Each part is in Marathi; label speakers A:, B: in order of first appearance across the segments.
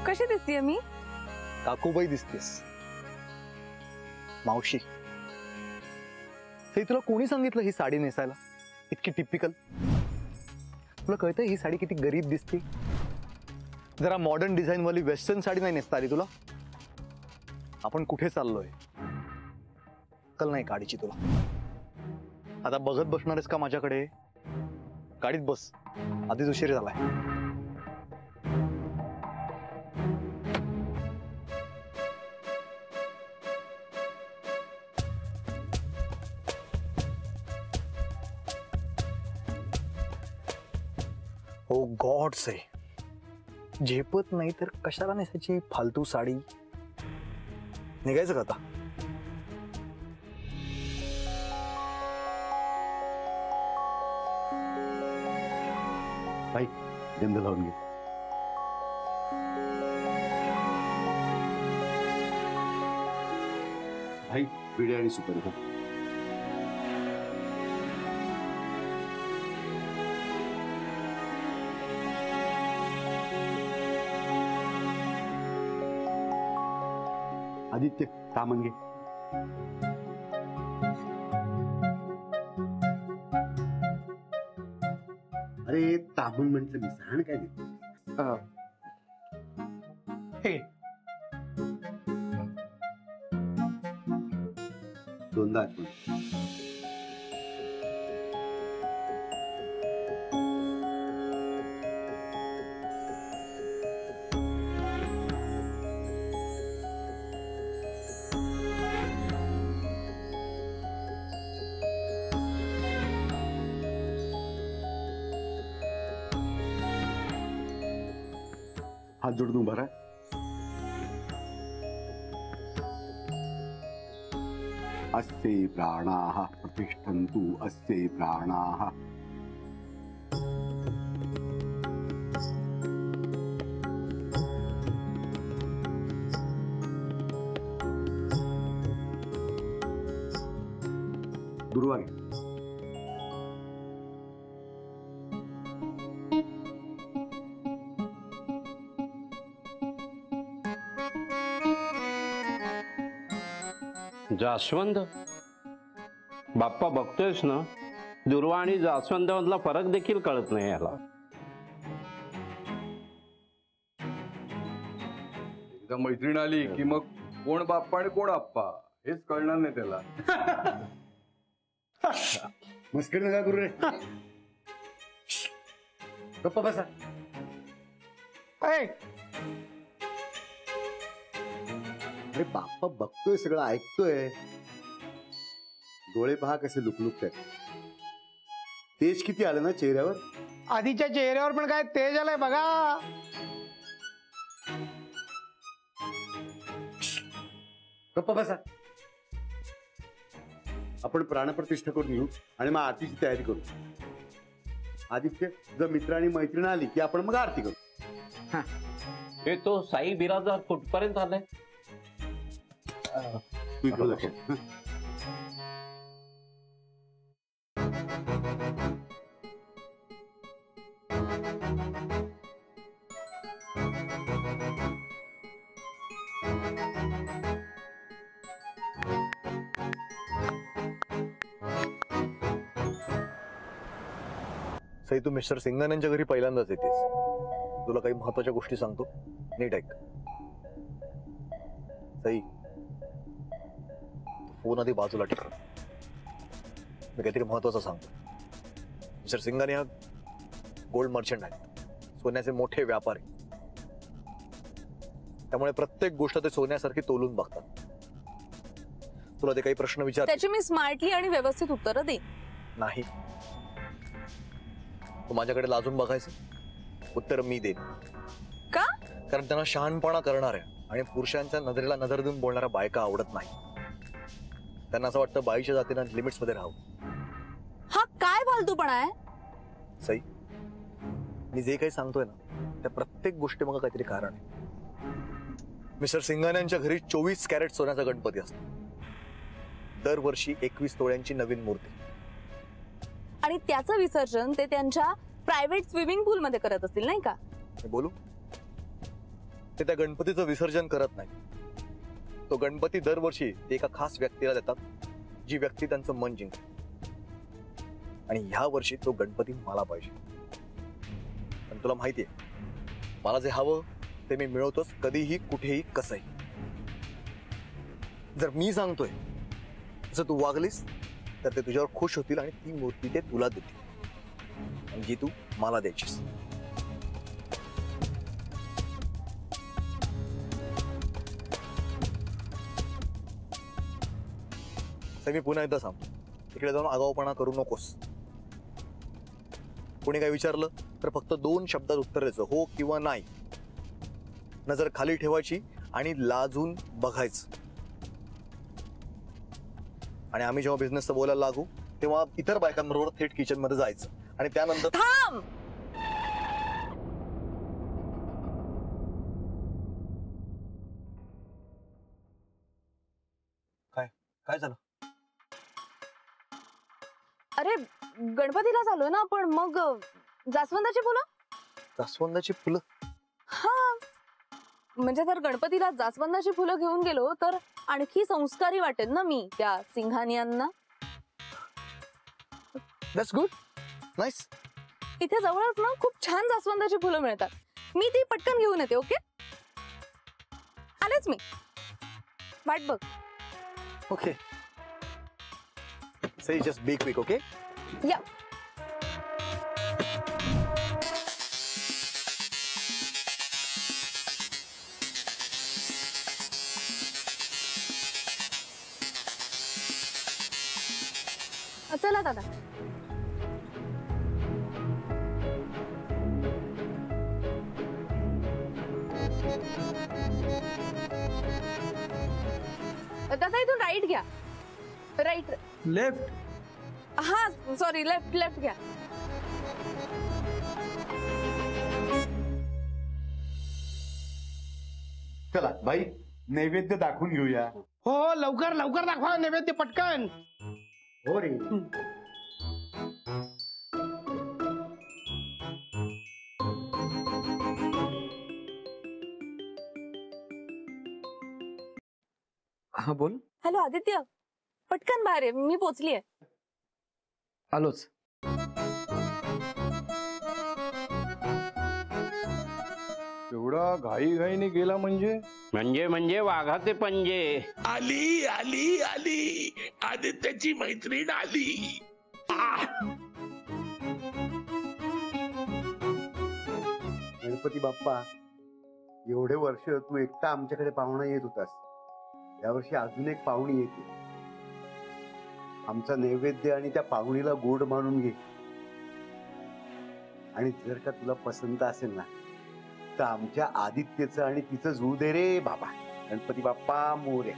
A: कशी दिसतीये मी?
B: काकूबाई दिसतेस, मावशी. तुला कोणी सांगितलं ही साडी नेसायला? इतकी टिपिकल. तुला कळतंय ही साडी किती गरीब दिसते? जरा मॉडर्न डिझाईन वाली वेस्टर्न साडी नाही नेसता आली तुला? आपण कुठे चाललोय कल नाही गाडीची तुला? आता बघत बसणारेस का माझ्याकडे? गाडीत बस, आधीच उशीर झालाय. ओ गॉड से, झेपत नाही तर कशाला नेसायची फालतू साडी? निघायचं का आता?
C: भाई गंध लावून घे. भाई बिडी आणि सुपारी घे. आदित्य तामन घे. अरे तामन म्हटलं मी सांग काय देतो.
B: हे
C: दोनदा आठवण. हात जोडून उभा राहा. अस्ते प्राणाः प्रतिष्ठन्तु अस्ते प्राणाः. दुर्वा घे.
D: जास्वंद बाप्पा बघतोयस ना, दुर्वा आणि जास्वंद मधला फरक देखील कळत नाही याला.
E: एकदा मैत्रीण आली की मग कोण बाप्पा आणि कोण आप्पा हेच कळणार नाही त्याला.
C: मस्करी नका करू रे. गप्पा बसा. अरे बाप्पा बघतोय, सगळं ऐकतोय. डोळे पहा कसे लुकलुकतात. तेज किती आलं ना चेहऱ्यावर.
F: आधीच्या चेहऱ्यावर पण काय तेज आलंय बघा.
C: गप्पा बसा. आपण प्राणप्रतिष्ठा करून घेऊ आणि मग आरतीची तयारी करू. आदित्य, जर मित्र आणि मैत्रीण आली की आपण मग आरती करू.
D: हे तो साई बिराजदार कुठपर्यंत आलाय?
C: तू इकडं लक्ष.
B: सई, तू मिस्टर सिंगाण्यांच्या घरी पहिल्यांदाच येतेस. तुला काही महत्वाच्या गोष्टी सांगतो, नीट ऐक. सई, फोन आधी बाजूला ठेव. मी काहीतरी महत्वाचं सांगतो. मिस्टर सिंगाने हा गोल्ड मर्चंट आहे, सोन्याचे मोठे व्यापारी. त्यामुळे प्रत्येक गोष्ट ते सोन्यासारखी तोलून बघतात. तुला ते काही प्रश्न विचार
A: त्याची मी स्मार्टली आणि व्यवस्थित उत्तरं देईन.
B: नाही, तू माझ्याकडे लाजून बघायचं, उत्तर मी देईन.
A: का?
B: कारण त्यांना शहाणपणा करणाऱ्या आणि पुरुषांच्या नजरेला नजर देऊन बोलणाऱ्या बायका आवडत नाही. त्यांना असं वाटतं बाईच्या जातीनं लिमिट्स मध्ये राहावं.
A: हा काय फालतूपणा आहे?
B: सई, मी जे काही सांगतोय ना, त्या प्रत्येक गोष्टी मग काहीतरी कारण आहे. मिस्टर सिंगाण्यांच्या घरी 24 कॅरेट सोन्याचा गणपती असतो. दरवर्षी 21 तोळ्यांची नवीन मूर्ती.
A: आणि त्याचं विसर्जन ते त्यांच्या प्रायव्हेट स्विमिंग पूल मध्ये करत असतील, नाही का?
B: मी बोलू, ते त्या गणपतीचं विसर्जन करत नाही. तो गणपती दरवर्षी ते एका खास व्यक्तीला देतात, जी व्यक्ती त्यांचं मन जिंकते. आणि ह्या वर्षी तो गणपती मला पाहिजे. पण तुला माहितीये, मला जे हवं ते मी मिळवतोच, कधीही, कुठेही, कसंही. जर मी सांगतोय जर तू वागलीस तर ते तुझ्यावर खुश होतील आणि ती मूर्ती ते तुला देतील, आणि जी तू मला द्यायचीस. मी पुन्हा एकदा सांगतो, तिकडे जाऊन आगाऊपणा करू नकोस. कोणी काय विचारलं तर फक्त 2 शब्दात उत्तर द्यायचं, हो किंवा नाही. नजर खाली ठेवायची आणि लाजून बघायचं. आणि आम्ही जेव्हा बिझनेसचं बोलायला लागू तेव्हा इतर बायकांबरोबर थेट किचन मध्ये जायचं आणि त्यानंतर
A: थांब.
B: काय झालं?
A: अरे गणपतीला झालोय ना आपण, मग जास्वंदाची फुलं.
B: जास्वंदाची फुलं?
A: हा, म्हणजे जर गणपतीला जास्वंदाची फुलं घेऊन गेलो तर आणखी संस्कारी वाटेल ना मी त्या सिंघानियांना.
B: That's good, nice.
A: इथे जवळच ना खूप छान जास्वंदाची फुलं मिळतात. मी ती पटकन घेऊन येते. ओके, आलेच मी, वाट बघ.
B: ओके, सही, जस्ट बी क्विक. ओके,
A: या. चला दादा. दादा इथून राईट घ्या. राईट.
F: लेफ्ट.
A: हा सॉरी, लेफ्ट. लेफ्ट घ्या.
C: चला बाई, नैवेद्य दाखवून घेऊया.
F: हो, लवकर लवकर दाखवा नैवेद्य पटकन.
C: हो रे.
G: हा बोल.
A: हॅलो आदित्य, पटकन बाहेर ये, मी पोचलीये.
G: आलोच.
E: एवढा घाई घाईने गेला म्हणजे?
D: म्हणजे वाघाचे पंजे.
H: आली आली आली, आदित्याची मैत्रीण आली.
C: गणपती बाप्पा, एवढे वर्ष तू एकटा आमच्याकडे पाहुणा येत होतास. यावर्षी अजून एक पाहुणी येते. आमचा नैवेद्य आणि त्या पाहुणीला गोड मानून घे. आणि जर का तुला पसंत असेल ना तर आमच्या आदित्यचं आणि तिचं जुळू दे रे बाबा. गणपती बाप्पा मोरया.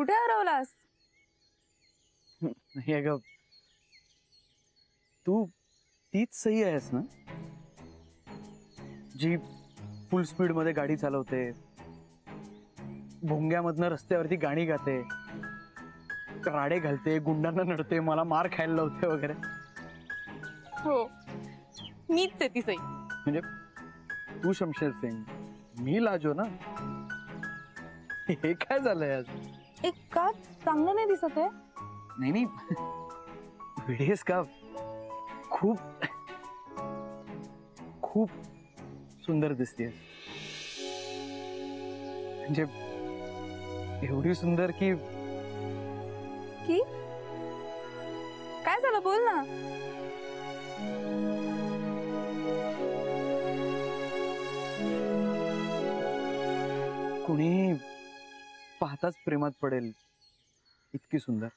A: कुठे हरवलास?
G: नाही अगं, तू तीच सही आहेस ना, जी फुल स्पीड मध्ये गाडी चालवते, भोंग्यामधनं रस्त्यावरती गाणी गाते, राडे घालते, गुंडांना नडते, मला मार खायला लावते वगैरे.
A: हो, मीच आहे ती सई.
G: म्हणजे तू शमशेर सिंग, मी लाजो ना. हे काय झालंय आज?
A: एक का चांगलं नाही दिसत आहे?
G: नाही नाही, वेळेस का खूप खूप सुंदर दिसतेस. म्हणजे एवढी सुंदर की
A: की काय झालं, बोल ना.
G: कोणी पाहताच प्रेमात पडेल इतकी सुंदर.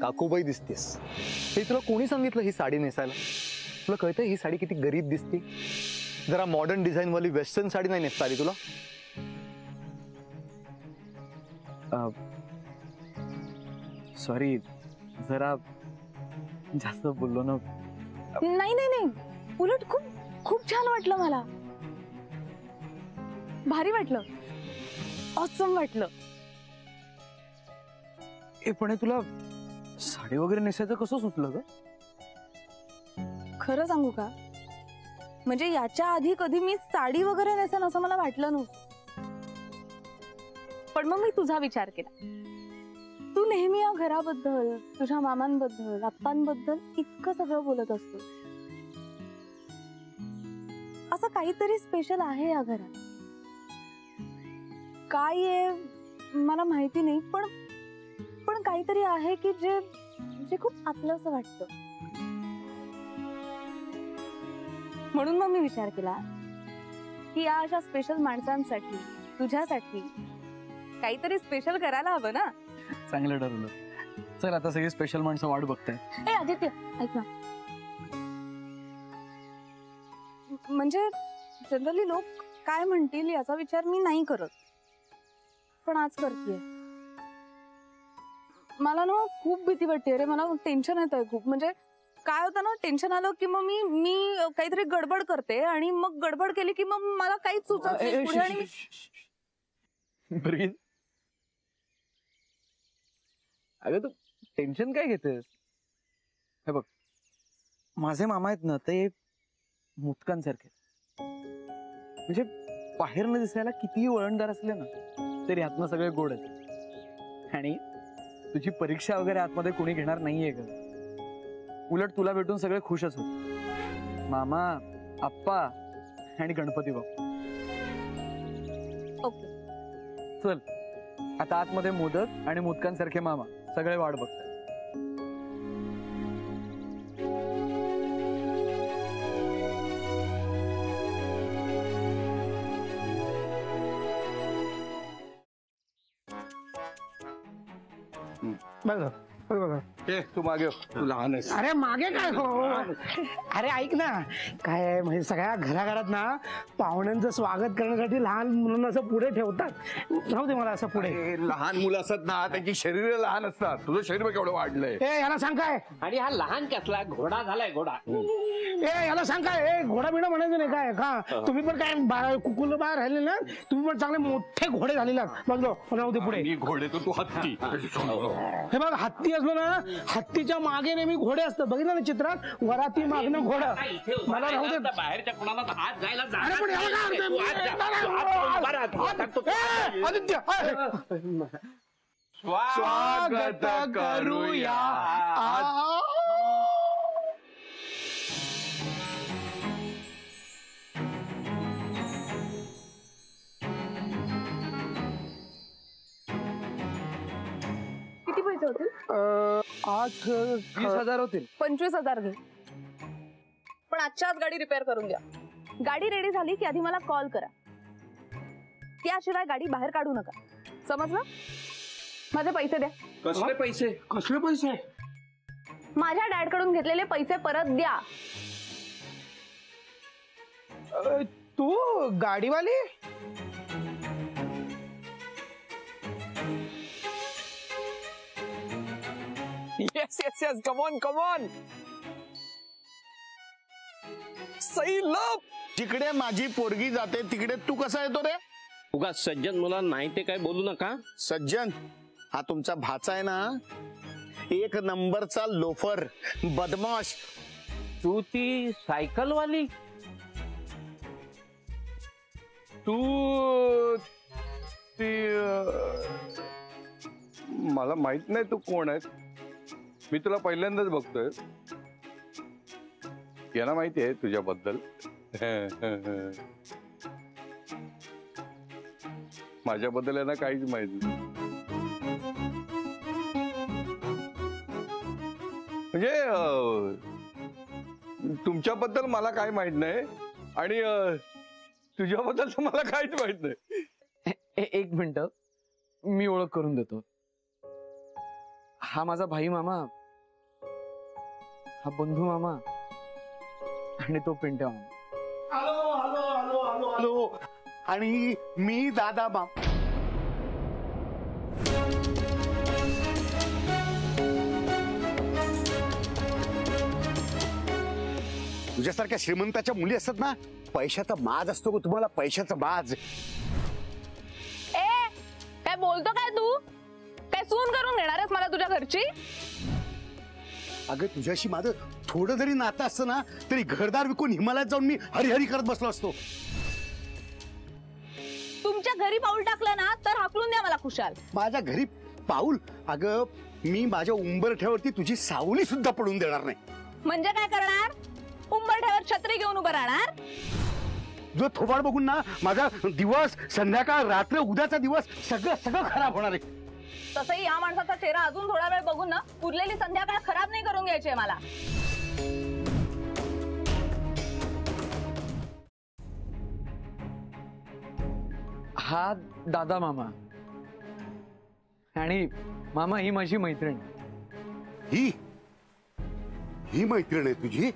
B: काकूबाई दिसतेस. हे तुला कोणी सांगितलं ही साडी नेसायला? तुला कळतंय ही साडी किती गरीब दिसते? जरा मॉडर्न डिझाईन वाली वेस्टर्न साडी नाही नेसता आली तुला?
G: सॉरी, जरा जास्त बोललो ना.
A: नाही नाही नाही, उलट खूप खूप छान वाटलं मला. भारी वाटलं, ऑसम वाटलं.
G: ए पण हे तुला साडी वगैरे नेसायचं कसं सुचलं ग?
A: खरं सांगू का, म्हणजे याच्या आधी कधी मी साडी वगैरे नेसेन असं मला वाटलं नव्हतं. पण मग मी तुझा विचार केला. तू नेहमी या घराबद्दल, तुझ्या मामांबद्दल, आप्पांबद्दल इतकं सगळं बोलत असतो. असं काहीतरी स्पेशल आहे या घरात. काय आहे मला माहिती नाही, पण पण काहीतरी आहे की जे जे खूप आपलंसं वाटतं. म्हणून मग मी विचार केला की या अशा स्पेशल माणसांसाठी, तुझ्यासाठी काहीतरी स्पेशल करायला हवं ना.
G: चांगलं ठरवलं. चल आता सगळी स्पेशल माणसं वाट बघताय.
A: ए आदित्य, ऐक ना. म्हणजे जनरली लोक काय म्हणतील याचा विचार मी नाही करत, पण आज करतेय. मला ना खूप भीती वाटते रे. मला टेन्शन येत आहे खूप. म्हणजे काय होतं ना, टेन्शन आलं की मग मी काहीतरी गडबड करते आणि मग गडबड केली की मग मला काहीच सुचत नाही पुढे. आणि
G: ब्रीद. अगं तू टेन्शन काय घेतेस? हे बघ, माझे मामा आहेत ना, ते मुतकांसारखे. म्हणजे बाहेरनं दिसायला कितीही वळणदार असले ना, तरी आतनं सगळे गोड आहेत. आणि तुझी परीक्षा वगैरे आतमध्ये कोणी घेणार नाहीये ग. उलट तुला भेटून सगळे खुशच होत. मामा, आप्पा आणि गणपती बाप्पा.
A: ओके,
G: चल आता आतमध्ये मोदक आणि मोदकांसारखे मामा सगळे वाट बघतात.
F: बघ बघ.
E: तू मागे हो. तू लहान आहेस.
F: अरे मागे काय हो. अरे ऐक ना, काय आहे म्हणजे सगळ्या घराघरात ना पाहुण्यांचं स्वागत करण्यासाठी लहान मुलांना असं पुढे ठेवतात. राहू दे मला असं पुढे.
E: लहान मुलं असतात ना, त्यांची शरीर लहान असतात. तुझं शरीर बघ केवढं वाढलंय.
F: ए याला सांग काय.
D: आणि हा लहान कसला घोडा झालाय घोडा.
F: ए याला सांग काय. ए घोडा बिडा म्हणायचं नाही काय का. तुम्ही पण काय कुकुल बाहेर राहिले ना, तुम्ही पण चांगले मोठे घोडे झालेले. बघ राहू दे पुढे.
E: मी घोडे तू हत्ती.
F: हे बघ, हत्ती असलो ना, हत्तीच्या मागे नेहमी घोडे असतात. बघितलं ना चित्रात, वराती मागणं घोडं. मला राहू दे.
D: बाहेरच्या कुणाला हात जायला
F: अरे पण याला काय अर्थ आहे? आदित्य
E: स्वागत करूया.
A: किती पैसे होतील?
G: 20,000 होतील.
A: 25,000 घे. पण आजच्या आज गाडी रिपेअर करून द्या. गाडी रेडी झाली की आधी मला कॉल करा. त्याशिवाय गाडी बाहेर काढू नका, समजलं? माझे पैसे द्या.
D: कसले पैसे?
F: कसले पैसे?
A: माझ्या डॅड कडून घेतलेले पैसे परत द्या.
F: तू गाडीवाली?
G: Yes yes yes, come on come on. Sai love.
H: जिकडे माझी पोरगी जाते तिकडे तू कसा येतो रे?
D: उगा सज्जन मुलांना नाही ते काय बोलू नका.
H: सज्जन, हा तुमचा भाचा आहे ना, एक नंबरचा लोफर, बदमाश.
D: तू ती सायकलवाली?
E: तू ती मला माहित नाही तू कोण आहेस. मी तुला पहिल्यांदाच बघतोय. यांना माहिती आहे तुझ्याबद्दल. माझ्याबद्दल यांना काहीच माहिती नाही. म्हणजे तुमच्याबद्दल मला काय माहित नाही आणि तुझ्याबद्दल तर मला काहीच माहित नाही.
G: एक मिनिट, मी ओळख करून देतो. हा माझा भाई मामा, हा बंधू मामा आणि तो पिंट्या मामा.
C: Hello hello hello hello hello. आणि मी दादा बा. तुझ्यासारख्या श्रीमंताच्या मुली असतात ना, पैशाचा माज असतो का तुम्हाला? पैशाचा माज.
A: ए काय बोलतो काय तू? काय सून करून घेणार आहेस मला तुझ्या घरची?
C: अगं तुझ्याशी माझं थोडं जरी नातं असतं ना, तरी घरदार विकून हिमालयात जाऊन मी हरिहरी करत बसलो असतो.
A: तुमच्या घरी पाऊल टाकलं ना तर हाकलून द्या मला खुशाल.
C: माझ्या घरी पाऊल? अगं मी माझ्या उंबरठ्यावरती तुझी सावली सुद्धा पडून देणार नाही.
A: म्हणजे काय करणार? उंबरठ्यावर छत्री घेऊन उभं राहणार?
C: जो थोबाड बघून ना माझा दिवस, संध्याकाळ, रात्र, उद्याचा दिवस सगळं सगळं खराब होणार आहे.
A: तसंही या माणसाचा चेहरा अजून थोडा वेळ बघून ना उरलेली संध्याकाळ खराब नाही करून घ्यायची आहे मला.
G: हा दादा मामा आणि मामा ही माझी मैत्रीण.
C: ही ही मैत्रीण आहे तुझी?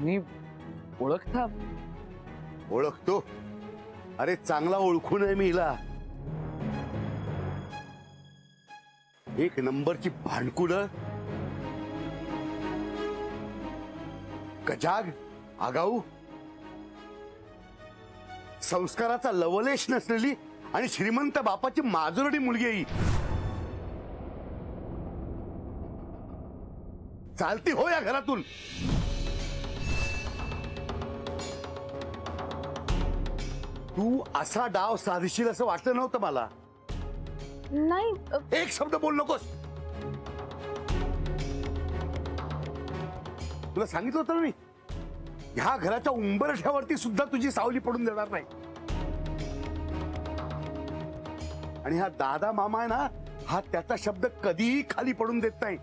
G: मी ओळखता?
C: ओळखतो. अरे चांगला ओळखून आहे मी हिला. एक नंबरची भांडकुड, गजाग, आगाऊ, संस्काराचा लवलेश नसलेली आणि श्रीमंत बापाची माजुरडी मुलगी आहे ही. चालती हो या घरातून. तू असा डाव साधशील असं वाटलं नव्हतं मला.
A: नाही
C: एक शब्द बोल नकोस. तुला सांगितलं होतं ना मी, ह्या घराच्या उंबरठ्यावरती सुद्धा तुझी सावली पडून देणार नाही. आणि हा दादा मामा आहे ना, हा त्याचा शब्द कधीही खाली पडून देत नाही.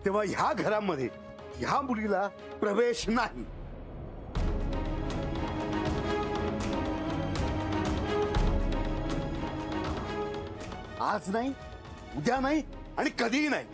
C: तेव्हा ह्या घरामध्ये ह्या मुलीला प्रवेश नाही. आज नाही, उद्या नाही आणि कधीही नाही.